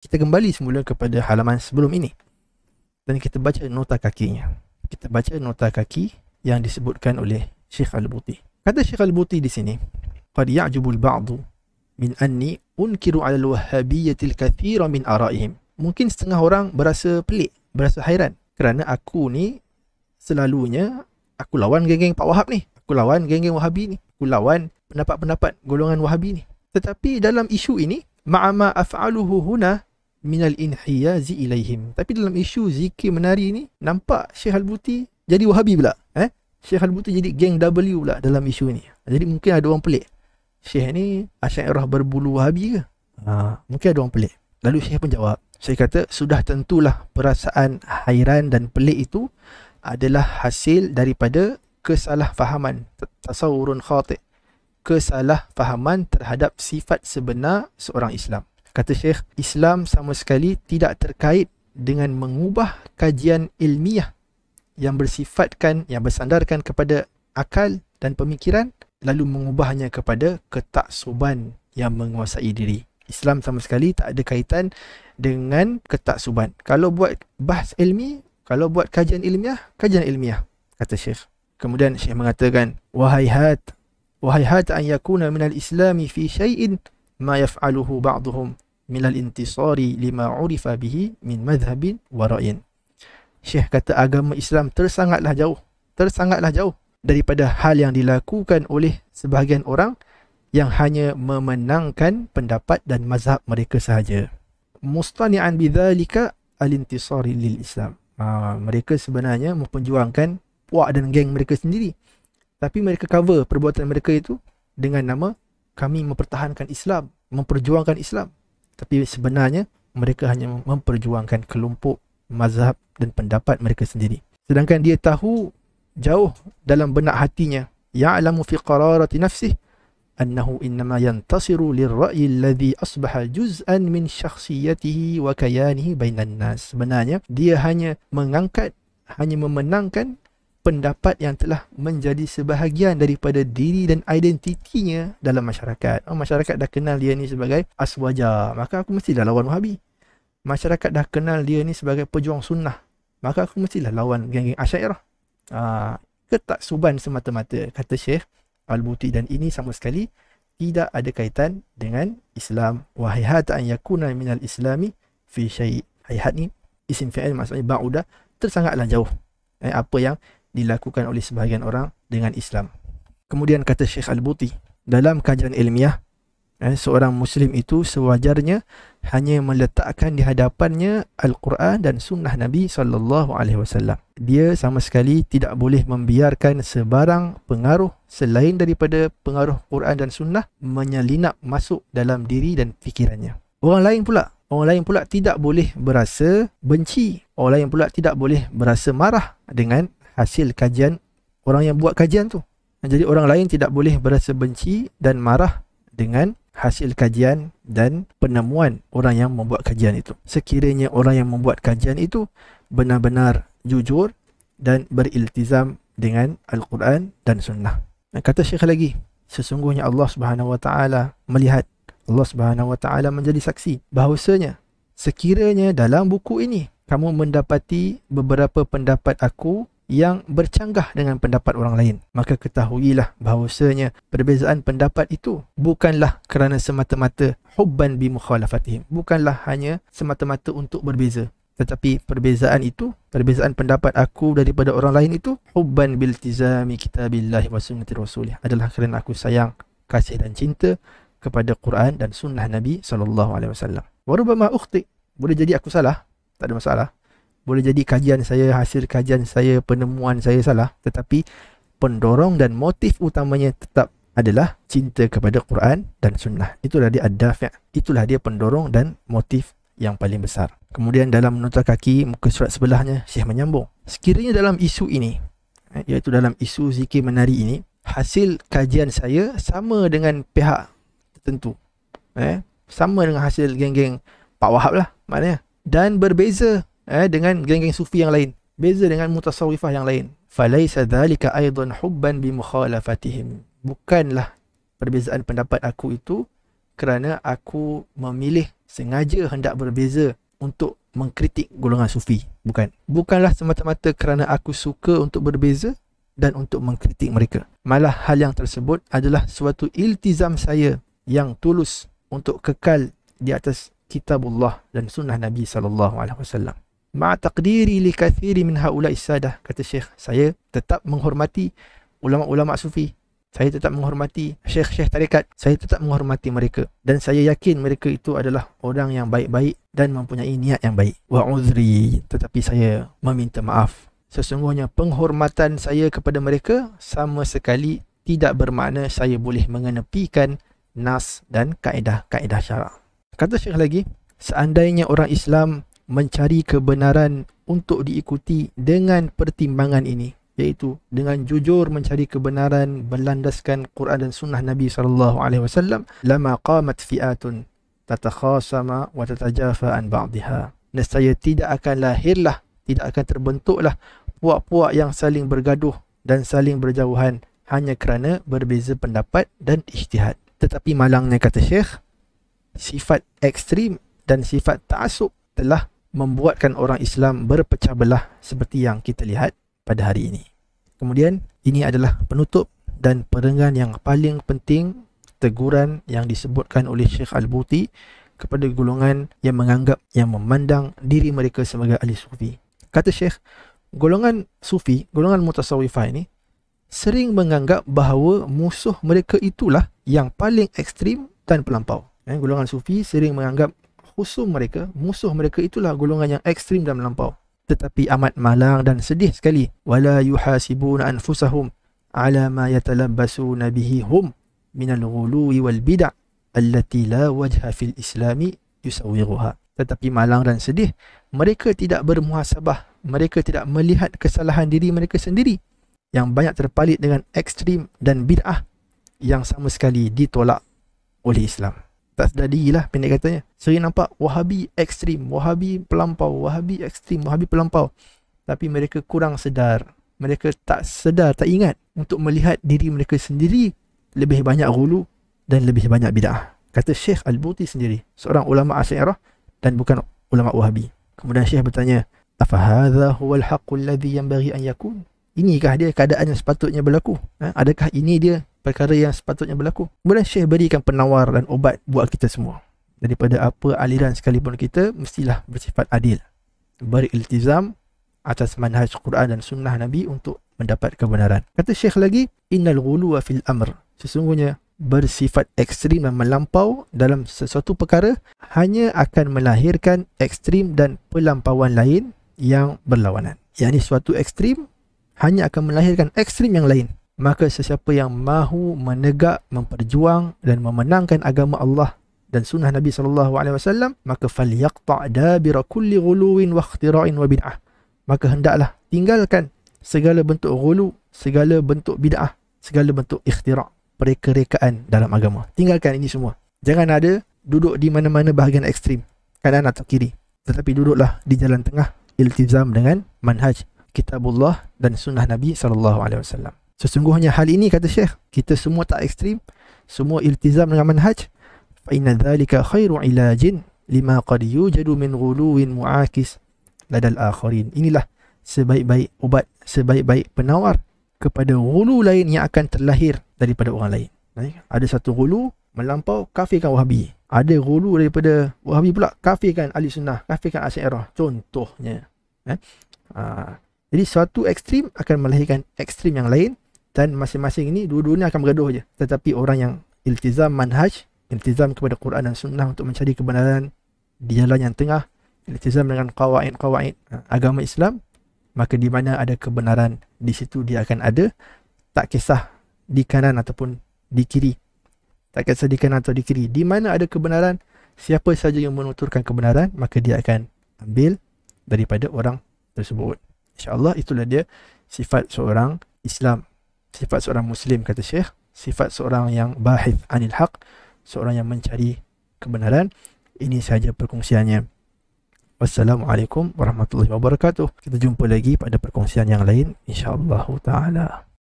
Kita kembali semula kepada halaman sebelum ini dan kita baca nota kakinya. Kita baca nota kaki yang disebutkan oleh Syekh Al-Buti. Kata Syekh Al-Buti di sini, qad ya'jubul ba'du min anni unkiru 'ala al-wahhabiyyatil katsira min ara'ihim. Mungkin setengah orang berasa pelik, berasa hairan kerana aku ni selalunya aku lawan geng-geng Pak Wahab ni. Aku lawan geng-geng Wahabi ni. Aku lawan pendapat-pendapat golongan Wahabi ni. Tetapi dalam isu ini, ma'ama af'aluhu huna minal inhiyazi ilaihim. Tapi dalam isu zikir menari ni, nampak Syekh Al-Buti jadi Wahabi pula. Syekh Al-Buti jadi geng W pula dalam isu ni. Jadi mungkin ada orang pelik. Syekh ni Asy'ariyah berbulu Wahabi ke? Mungkin ada orang pelik. Lalu Syekh pun jawab. Syekh kata, sudah tentulah perasaan hairan dan pelik itu adalah hasil daripada kesalahfahaman, tasawurun khati', kesalahfahaman terhadap sifat sebenar seorang Islam. Kata Syekh, Islam sama sekali tidak terkait dengan mengubah kajian ilmiah yang bersifatkan, yang bersandarkan kepada akal dan pemikiran, lalu mengubahnya kepada ketaksuban yang menguasai diri. Islam sama sekali tak ada kaitan dengan ketaksuban. Kalau buat bahas ilmi, kalau buat kajian ilmiah, kata Syekh. Kemudian Syekh mengatakan, wahayhat an yakuna minal islami fi syai'in ma yaf'aluhu ba'duhum minal intisari lima urifa bihi min madhabin wa ra'yin. Syekh kata agama Islam tersangatlah jauh daripada hal yang dilakukan oleh sebahagian orang yang hanya memenangkan pendapat dan mazhab mereka sahaja. Mustani'an bidzalika al-intisari lil Islam. Mereka sebenarnya memperjuangkan puak dan geng mereka sendiri. Tapi mereka cover perbuatan mereka itu dengan nama kami mempertahankan Islam, memperjuangkan Islam. Tapi sebenarnya mereka hanya memperjuangkan kelompok, mazhab dan pendapat mereka sendiri. Sedangkan dia tahu jauh dalam benak hatinya, ya'lamu fi qararati nafsih annahu innama yantasiru lirra'yi alladhi asbaha juz'an min syakhsiyatihi wa kayanihi bainan nas. Sebenarnya dia hanya mengangkat, hanya memenangkan pendapat yang telah menjadi sebahagian daripada diri dan identitinya dalam masyarakat. Masyarakat dah kenal dia ni sebagai aswaja, maka aku mestilah lawan Wahabi. Masyarakat dah kenal dia ni sebagai pejuang sunnah, maka aku mestilah lawan geng-geng Asy'ariyah. Ketaksuban semata-mata, kata Syekh Al-Buti, dan ini sama sekali tidak ada kaitan dengan Islam. Wa hayhat an yakuna minal islami fi syai'. Hayhat ni isim fi'il, maksudnya ba'udah, tersangatlah jauh apa yang dilakukan oleh sebahagian orang dengan Islam. Kemudian kata Syekh Al-Buti, dalam kajian ilmiah, seorang Muslim itu sewajarnya hanya meletakkan di hadapannya Al-Quran dan Sunnah Nabi SAW. Dia sama sekali tidak boleh membiarkan sebarang pengaruh selain daripada pengaruh Quran dan Sunnah menyelinap masuk dalam diri dan fikirannya. Orang lain pula tidak boleh berasa benci. Orang lain pula tidak boleh berasa marah dengan hasil kajian orang yang buat kajian tu. Jadi orang lain tidak boleh berasa benci dan marah dengan hasil kajian dan penemuan orang yang membuat kajian itu. Sekiranya orang yang membuat kajian itu benar-benar jujur dan beriltizam dengan Al-Quran dan Sunnah. Kata Syekh lagi, sesungguhnya Allah Subhanahu Wa Taala melihat, Allah Subhanahu Wa Taala menjadi saksi bahawasanya sekiranya dalam buku ini kamu mendapati beberapa pendapat aku yang bercanggah dengan pendapat orang lain, maka ketahuilah bahawasanya perbezaan pendapat itu bukanlah kerana semata-mata hubban bi mukhalafatihim, bukanlah hanya semata-mata untuk berbeza, tetapi perbezaan itu, perbezaan pendapat aku daripada orang lain itu hubban bil tizami kitabillahi wa sunnati rasulih, adalah kerana aku sayang, kasih dan cinta kepada Quran dan sunnah Nabi SAW. Wa rubbama ukhti, boleh jadi aku salah, tak ada masalah. Boleh jadi kajian saya, hasil kajian saya, penemuan saya salah, tetapi pendorong dan motif utamanya tetap adalah cinta kepada Quran dan Sunnah. Itulah dia ad-dafi', itulah dia pendorong dan motif yang paling besar. Kemudian dalam nota kaki muka surat sebelahnya, Syekh menyambung, sekiranya dalam isu ini, iaitu dalam isu zikir menari ini, hasil kajian saya sama dengan pihak tertentu, sama dengan hasil geng-geng Pak Wahab lah maknanya, dan berbeza dengan geng-geng sufi yang lain, beza dengan mutasawwifah yang lain, falaisa dzalika aidan hubban bi mukhalafatihim, bukanlah perbezaan pendapat aku itu kerana aku memilih sengaja hendak berbeza untuk mengkritik golongan sufi. Bukanlah semata-mata kerana aku suka untuk berbeza dan untuk mengkritik mereka. Malah hal yang tersebut adalah suatu iltizam saya yang tulus untuk kekal di atas kitabullah dan sunnah Nabi SAW. Ma'a taqdiri li kathiri min haula'i sadah, kata Syekh, saya tetap menghormati ulama-ulama sufi, saya tetap menghormati syekh-syekh tarekat, saya tetap menghormati mereka, dan saya yakin mereka itu adalah orang yang baik-baik dan mempunyai niat yang baik. Wa uzri, tetapi saya meminta maaf, sesungguhnya penghormatan saya kepada mereka sama sekali tidak bermakna saya boleh mengenepikan nas dan kaedah-kaedah syarak. Kata Syekh lagi, seandainya orang Islam mencari kebenaran untuk diikuti dengan pertimbangan ini, iaitu dengan jujur mencari kebenaran berlandaskan Quran dan sunnah Nabi SAW, lama qamat fi'atun tatakhasama wa tatajafa an ba'dihha. Nescaya tidak akan lahirlah, tidak akan terbentuklah puak-puak yang saling bergaduh dan saling berjauhan hanya kerana berbeza pendapat dan ijtihad. Tetapi malangnya, kata Syekh, sifat ekstrim dan sifat ta'assub telah membuatkan orang Islam berpecah belah seperti yang kita lihat pada hari ini. Kemudian, ini adalah penutup dan perenggan yang paling penting, teguran yang disebutkan oleh Syekh Al-Buti kepada golongan yang menganggap, yang memandang diri mereka sebagai ahli sufi. Kata Syekh, golongan sufi, golongan mutasawwifah ini sering menganggap bahawa musuh mereka itulah yang paling ekstrim dan pelampau. Golongan sufi sering menganggap musuh mereka itulah golongan yang ekstrim dan melampau. Tetapi amat malang dan sedih sekali, wala yuhasibuna anfusahum ala ma yatalabbasuna bihi hum minal ghuluwi wal bid'ah allati la wajha fil islami yusawwighuha. Tetapi malang dan sedih, mereka tidak bermuhasabah, mereka tidak melihat kesalahan diri mereka sendiri yang banyak terpalit dengan ekstrim dan bid'ah yang sama sekali ditolak oleh Islam. Tak sedar dirilah, pendek katanya. Sering nampak Wahabi ekstrim, Wahabi pelampau, Wahabi ekstrim, Wahabi pelampau. Tapi mereka kurang sedar. Mereka tak sedar, tak ingat untuk melihat diri mereka sendiri lebih banyak ghulu dan lebih banyak bid'ah. Kata Syekh Al-Buti sendiri, seorang ulama Asy'ariyah dan bukan ulama Wahabi. Kemudian Syekh bertanya, afahadha huwal haqqul ladzi yanbaghi an yakun? Inikah dia keadaan yang sepatutnya berlaku? Adakah ini dia perkara yang sepatutnya berlaku? Kemudian Syekh berikan penawar dan obat buat kita semua. Daripada apa aliran sekalipun kita, mestilah bersifat adil, beriltizam atas manhaj Quran dan sunnah Nabi untuk mendapat kebenaran. Kata Syekh lagi, innal ghuluwa fil amr, sesungguhnya bersifat ekstrim dan melampau dalam sesuatu perkara hanya akan melahirkan ekstrim dan pelampauan lain yang berlawanan. Yang ini suatu ekstrim hanya akan melahirkan ekstrim yang lain. Maka sesiapa yang mahu menegak, memperjuang dan memenangkan agama Allah dan sunnah Nabi SAW, maka falyaqta' dabira kulli ghuluwin wa ikhtira'in wa bid'ah. Maka hendaklah tinggalkan segala bentuk ghulu, segala bentuk bid'ah, segala bentuk ikhtira', pereka-rekaan dalam agama. Tinggalkan ini semua. Jangan ada duduk di mana-mana bahagian ekstrim, kanan atau kiri. Tetapi duduklah di jalan tengah, iltizam dengan manhaj kitabullah dan sunnah Nabi SAW. Sesungguhnya hal ini, kata Syekh, kita semua tak ekstrim, semua iltizam dengan manhaj, fa inna dhalika khairu ilajin lima qad yujadu min ghuluwin mu'akis ladal akharin. Inilah sebaik-baik ubat, sebaik-baik penawar kepada ghulu lain yang akan terlahir daripada orang lain. Ada satu ghulu melampau, kafirkan Wahabi. Ada ghulu daripada Wahabi pula, kafirkan ahli sunnah, kafirkan Asy'ariyah, contohnya. Jadi suatu ekstrim akan melahirkan ekstrim yang lain, dan masing-masing ini dua-duanya akan bergaduh je. Tetapi orang yang iltizam manhaj, iltizam kepada Quran dan sunnah untuk mencari kebenaran di jalan yang tengah, iltizam dengan qawaid agama Islam, maka di mana ada kebenaran, di situ dia akan ada. Tak kisah di kanan ataupun di kiri, tak kisah di kanan atau di kiri, di mana ada kebenaran, siapa saja yang menuturkan kebenaran, maka dia akan ambil daripada orang tersebut. InsyaAllah itulah dia sifat seorang Islam, sifat seorang Muslim, kata Syekh, sifat seorang yang bahith anil haq, seorang yang mencari kebenaran. Ini sahaja perkongsiannya. Wassalamualaikum warahmatullahi wabarakatuh. Kita jumpa lagi pada perkongsian yang lain, insyaAllah ta'ala.